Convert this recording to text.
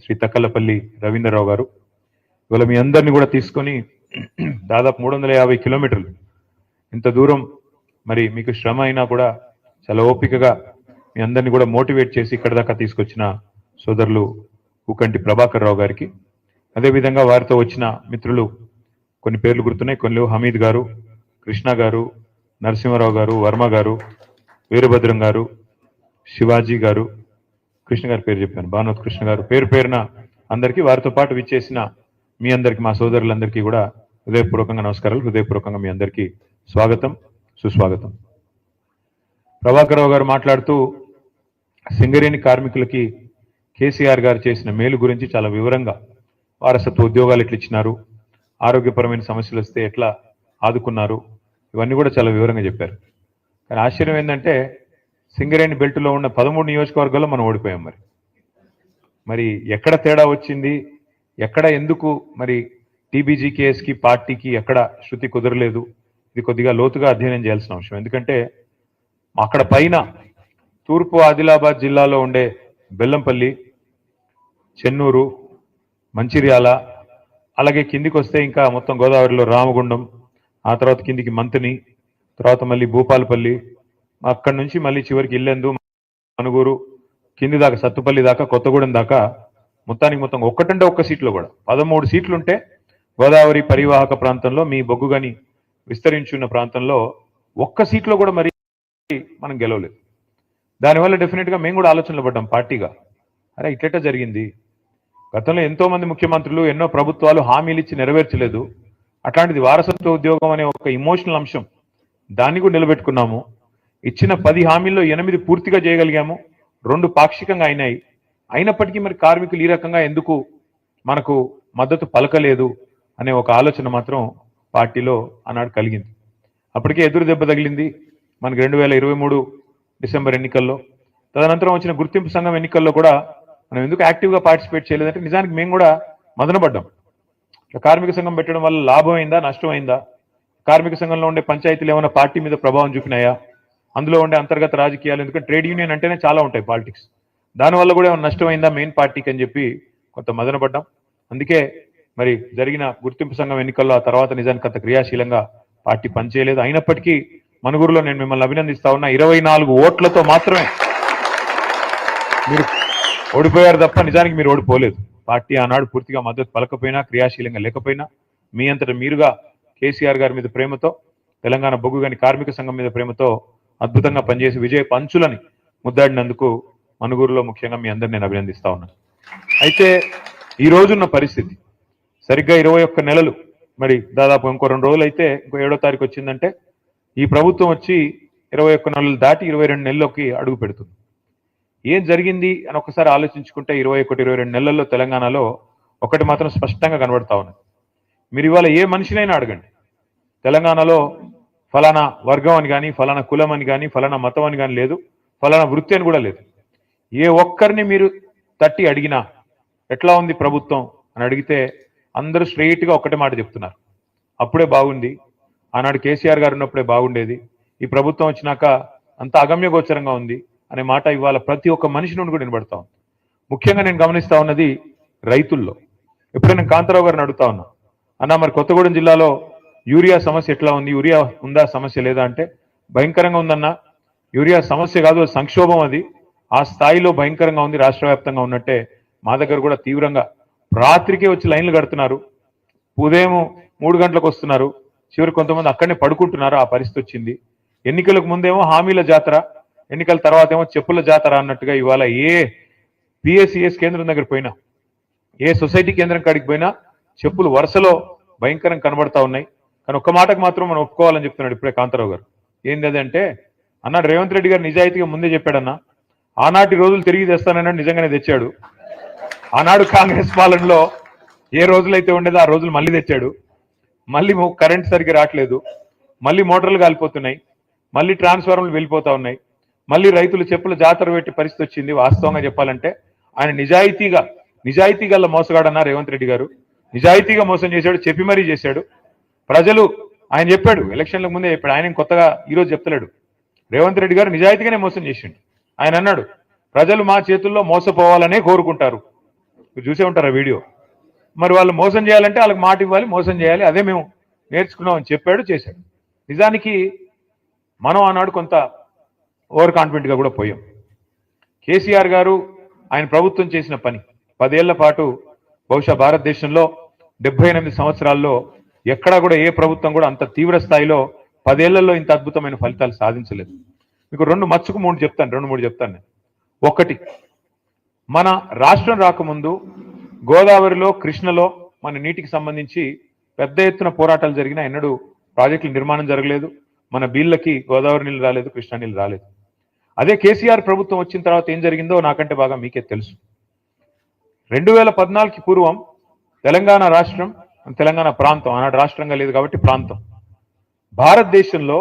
శ్రీ తక్కలపల్లి రవీంద్రరావు గారు. ఇవాళ మీ అందరినీ కూడా తీసుకొని దాదాపు 350 కిలోమీటర్లు ఇంత దూరం మరి మీకు శ్రమ అయినా కూడా చాలా ఓపికగా మీ అందరినీ కూడా మోటివేట్ చేసి ఇక్కడ దాకా తీసుకొచ్చిన సోదరులు ఊకంటి ప్రభాకర్ రావు గారికి, అదేవిధంగా వారితో వచ్చిన మిత్రులు కొన్ని పేర్లు గుర్తున్నాయి, కొన్ని హమీద్ గారు, కృష్ణ గారు, నరసింహారావు గారు, వర్మ గారు, వీరభద్రం గారు, శివాజీ గారు, కృష్ణ గారి పేరు చెప్పాను, భానువత్ కృష్ణ గారు, పేరు పేరున అందరికీ, వారితో పాటు విచ్చేసిన మీ అందరికీ, మా సోదరులందరికీ కూడా హృదయపూర్వకంగా నమస్కారాలు. హృదయపూర్వకంగా మీ అందరికీ స్వాగతం, సుస్వాగతం. ప్రభాకర్ రావు గారు మాట్లాడుతూ సింగరేణి కార్మికులకి కేసీఆర్ గారు చేసిన మేలు గురించి చాలా వివరంగా, వారసత్వ ఉద్యోగాలు ఎట్లా ఇచ్చినారు, ఆరోగ్యపరమైన సమస్యలు వస్తే ఎట్లా ఆదుకున్నారు, ఇవన్నీ కూడా చాలా వివరంగా చెప్పారు. కానీ ఆశ్చర్యం ఏంటంటే సింగరేణి బెల్ట్లో ఉన్న 13 నియోజకవర్గాల్లో మనం ఓడిపోయాం. మరి ఎక్కడ తేడా వచ్చింది, ఎక్కడ ఎందుకు మరి టీబీజీ కేఎస్కి పార్టీకి ఎక్కడ శృతి కుదరలేదు, ఇది కొద్దిగా లోతుగా అధ్యయనం చేయాల్సిన అంశం. ఎందుకంటే అక్కడ పైన తూర్పు ఆదిలాబాద్ జిల్లాలో ఉండే బెల్లంపల్లి, చెన్నూరు, మంచిర్యాల, అలాగే కిందికి వస్తే ఇంకా మొత్తం గోదావరిలో రామగుండం, ఆ తర్వాత కిందికి మంతిని, తర్వాత మళ్ళీ భూపాలపల్లి, అక్కడి నుంచి మళ్ళీ చివరికి ఇల్లెందు, మనుగూరు, కింది దాకా సత్తుపల్లి దాకా, కొత్తగూడెం దాకా, మొత్తానికి మొత్తం ఒక్కటంటే ఒక్క సీట్లో కూడా 13 సీట్లుంటే గోదావరి పరివాహక ప్రాంతంలో మీ బొగ్గుగని విస్తరించున్న ప్రాంతంలో ఒక్క సీట్లో కూడా మరి మనం గెలవలేదు. దానివల్ల డెఫినెట్గా మేము కూడా ఆలోచనలు పడ్డాం పార్టీగా, అరే ఇట్లెట్ట జరిగింది, గతంలో ఎంతో మంది ముఖ్యమంత్రులు ఎన్నో ప్రభుత్వాలు హామీలు ఇచ్చి నెరవేర్చలేదు, అట్లాంటిది వారసత్వ ఉద్యోగం అనే ఒక ఇమోషనల్ అంశం, దాన్ని కూడా నిలబెట్టుకున్నాము. ఇచ్చిన 10 హామీల్లో 8 పూర్తిగా చేయగలిగాము, 2 పాక్షికంగా అయినాయి. అయినప్పటికీ మరి కార్మికులు ఈ రకంగా ఎందుకు మనకు మద్దతు పలకలేదు అనే ఒక ఆలోచన మాత్రం పార్టీలో ఆనాడు కలిగింది. అప్పటికే ఎదురు దెబ్బ తగిలింది మనకి 2023 డిసెంబర్ ఎన్నికల్లో. తదనంతరం వచ్చిన గుర్తింపు సంఘం ఎన్నికల్లో కూడా మనం ఎందుకు యాక్టివ్గా పార్టిసిపేట్ చేయలేదంటే నిజానికి మేము కూడా మదనపడ్డాం. కార్మిక సంఘం పెట్టడం వల్ల లాభం అయిందా, నష్టం అయిందా, కార్మిక సంఘంలో ఉండే పంచాయతీలు ఏమైనా పార్టీ మీద ప్రభావం చూపినాయా, అందులో ఉండే అంతర్గత రాజకీయాలు, ఎందుకంటే ట్రేడ్ యూనియన్ అంటేనే చాలా ఉంటాయి పాలిటిక్స్, దానివల్ల కూడా ఏమైనా నష్టం అయిందా మెయిన్ పార్టీకి అని చెప్పి కొంత మదనపడ్డాం. అందుకే మరి జరిగిన గుర్తింపు సంఘం ఎన్నికల్లో ఆ తర్వాత నిజానికి అంత క్రియాశీలంగా పార్టీ పనిచేయలేదు. అయినప్పటికీ మనుగురులో నేను మిమ్మల్ని అభినందిస్తా ఉన్నా, 24 ఓట్లతో మాత్రమే మీరు ఓడిపోయారు తప్ప నిజానికి మీరు ఓడిపోలేదు. పార్టీ ఆనాడు పూర్తిగా మద్దతు పలకపోయినా, క్రియాశీలంగా లేకపోయినా, మీ అంతటా మీరుగా కేసీఆర్ గారి మీద ప్రేమతో, తెలంగాణ బొగ్గుగని కార్మిక సంఘం మీద ప్రేమతో అద్భుతంగా పనిచేసి విజయ పంచులని ముద్దాడినందుకు మనుగూరులో ముఖ్యంగా మీ అందరిని నేను అభినందిస్తా ఉన్నాను. అయితే ఈ రోజున్న పరిస్థితి సరిగ్గా 21 నెలలు, మరి దాదాపు ఇంకో 2 రోజులు అయితే ఇంకో 7వ తారీఖు వచ్చిందంటే ఈ ప్రభుత్వం వచ్చి 21 నెలలు దాటి 22 నెలల్లోకి అడుగు పెడుతుంది. ఏం జరిగింది అని ఒకసారి ఆలోచించుకుంటే 21-22 నెలల్లో తెలంగాణలో ఒకటి మాత్రం స్పష్టంగా కనబడతా ఉన్నది. మీరు ఇవాళ ఏ మనిషినైనా అడగండి, తెలంగాణలో ఫలానా వర్గం అని కానీ, ఫలానా కులం అని కానీ, ఫలానా మతం అని కానీ లేదు, ఫలానా వృత్తి అని కూడా లేదు. ఏ ఒక్కరిని మీరు తట్టి అడిగినా ఎట్లా ఉంది ప్రభుత్వం అని అడిగితే అందరూ స్ట్రెయిట్గా ఒక్కటే మాట చెప్తున్నారు, అప్పుడే బాగుంది, ఆనాడు కేసీఆర్ గారు ఉన్నప్పుడే బాగుండేది, ఈ ప్రభుత్వం వచ్చినాక అంత అగమ్యగోచరంగా ఉంది అనే మాట ఇవాళ ప్రతి ఒక్క మనిషి నుండి కూడా వినబడతా ఉంది. ముఖ్యంగా నేను గమనిస్తా ఉన్నది రైతుల్లో. ఎప్పుడైనా నేను కాంతారావు గారిని అడుగుతా ఉన్నా, అన్న మరి కొత్తగూడెం జిల్లాలో యూరియా సమస్య ఎట్లా ఉంది, యూరియా ఉందా, సమస్య లేదా అంటే భయంకరంగా ఉందన్న, యూరియా సమస్య కాదు, సంక్షోభం, అది ఆ స్థాయిలో భయంకరంగా ఉంది, రాష్ట్ర వ్యాప్తంగా ఉన్నట్టే మా దగ్గర కూడా తీవ్రంగా రాత్రికే వచ్చి లైన్లు కడుతున్నారు, ఉదయం 3 గంటలకు వస్తున్నారు, చివరి కొంతమంది అక్కడనే పడుకుంటున్నారు, ఆ పరిస్థితి వచ్చింది. ఎన్నికలకు ముందేమో హామీల జాతర, ఎన్నికల తర్వాత ఏమో చెప్పుల జాతర అన్నట్టుగా ఇవాళ ఏ పిఎస్సిఎస్ కేంద్రం దగ్గర పోయినా, ఏ సొసైటీ కేంద్రం కాడికి పోయినా చెప్పులు వరుసలో భయంకరంగా కనబడతా ఉన్నాయి. కానీ ఒక్క మాటకు మాత్రం మనం ఒప్పుకోవాలని చెప్తున్నాడు ఇప్పుడే కాంతారావు గారు. ఏంది అదంటే, అన్నాడు రేవంత్ రెడ్డి గారు నిజాయితీగా ముందే చెప్పాడన్నా, ఆనాటి రోజులు తిరిగి తెస్తానన్నాడు, నిజంగానే తెచ్చాడు. ఆనాడు కాంగ్రెస్ పాలనలో ఏ రోజులైతే ఉండేదో ఆ రోజులు మళ్ళీ తెచ్చాడు. మళ్ళీ కరెంట్ సరిగ్గా రావట్లేదు, మళ్ళీ మోటార్లు కాలిపోతున్నాయి, మళ్ళీ ట్రాన్స్ఫార్మర్లు వెళ్ళిపోతా ఉన్నాయి, మళ్ళీ రైతులు చెప్పుల జాతర పెట్టి పరిస్థితి వచ్చింది. వాస్తవంగా చెప్పాలంటే ఆయన నిజాయితీ గల మోసగాడన్నా రేవంత్ రెడ్డి గారు, నిజాయితీగా మోసం చేశాడు, చెప్పి మరీ చేశాడు. ప్రజలు ఆయన చెప్పాడు, ఎలక్షన్లకు ముందే చెప్పాడు, ఆయన కొత్తగా ఈరోజు చెప్తలేడు. రేవంత్ రెడ్డి గారు నిజాయితీగానే మోసం చేసిండు. ఆయన అన్నాడు, ప్రజలు మా చేతుల్లో మోసపోవాలనే కోరుకుంటారు, మీరు చూసే ఉంటారు ఆ వీడియో. మరి వాళ్ళు మోసం చేయాలంటే వాళ్ళకి మాట ఇవ్వాలి, మోసం చేయాలి, అదే మేము నేర్చుకున్నాం అని చెప్పాడు, చేశాడు. నిజానికి మనం ఆనాడు కొంత ఓవర్ కాన్ఫిడెంట్గా కూడా పోయాం. కేసీఆర్ గారు ఆయన ప్రభుత్వం చేసిన పని 10 ఏళ్ల పాటు బహుశా భారతదేశంలో 78 సంవత్సరాల్లో ఎక్కడా కూడా ఏ ప్రభుత్వం కూడా అంత తీవ్ర స్థాయిలో 10 ఏళ్లలో ఇంత అద్భుతమైన ఫలితాలు సాధించలేదు. మీకు రెండు మూడు చెప్తాను. ఒకటి, మన రాష్ట్రం రాకముందు గోదావరిలో, కృష్ణలో మన నీటికి సంబంధించి పెద్ద ఎత్తున పోరాటాలు జరిగినా ఎన్నడూ ప్రాజెక్టుల నిర్మాణం జరగలేదు. మన బీళ్ళకి గోదావరి నీళ్ళు రాలేదు, కృష్ణా నీళ్ళు రాలేదు. అదే కేసీఆర్ ప్రభుత్వం వచ్చిన తర్వాత ఏం జరిగిందో నాకంటే బాగా మీకే తెలుసు. 2014కి పూర్వం తెలంగాణ రాష్ట్రం, తెలంగాణ ప్రాంతం ఆనాడు రాష్ట్రంగా లేదు కాబట్టి ప్రాంతం, భారతదేశంలో